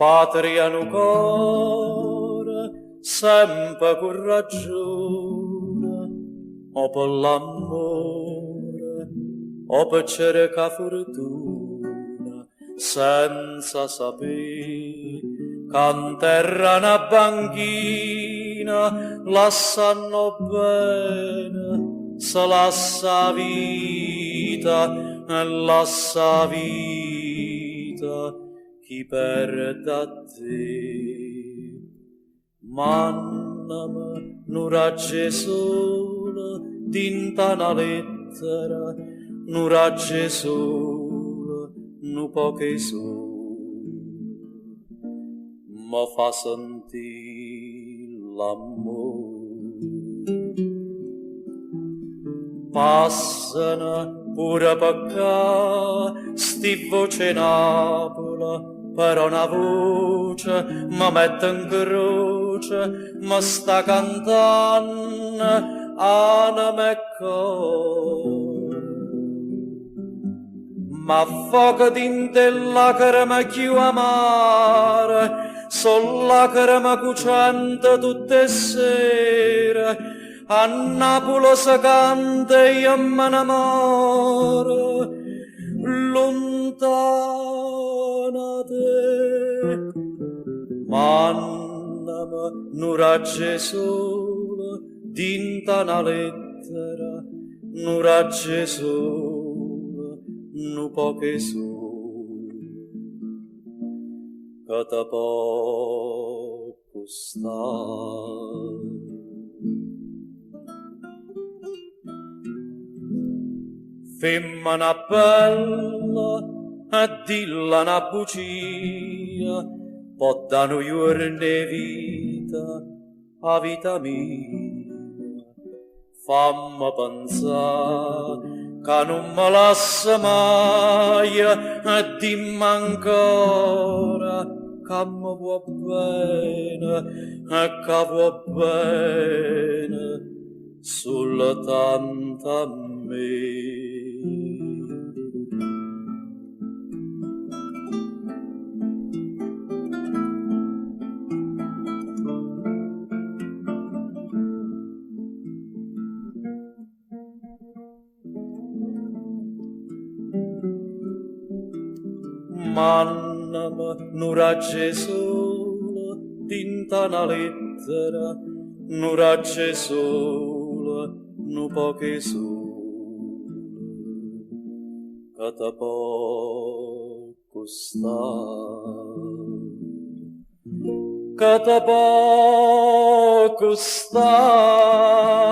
patria nu core, sempre con ragione, o per l'amore, o per cercare fortuna, senza sapere che terra una banchina lasciano bene, se lascia vita e lascia vita chi perde a te. Mannami nu raggi solo dinta una lettera, nu raggi solo, nu poche solo, ma fa sentire l'amore. Passano pure pecca sti voce Napola, però una voce mi mette in croce, mi sta cantando anima e cor. Ma fuoco dinte lacrime più amare, son lacrime cucente tutte sere, a Napoli si canta e io me ne muore, lontana te. Mannami nu raggi solo dinta una lettera, nu raggi solo, nu poche solo, che te può costare. Femmina bella e dilla una bugia, può dare un giorno di vita a vita mia. Fammi pensare che non mi lascia mai e dimmi ancora che mi vuoi bene e che vuoi bene soltanto a me. Mannami nu raggi solo dinta una lettera, nu raggi solo, nu poche solo, che te può costare, che te può costare.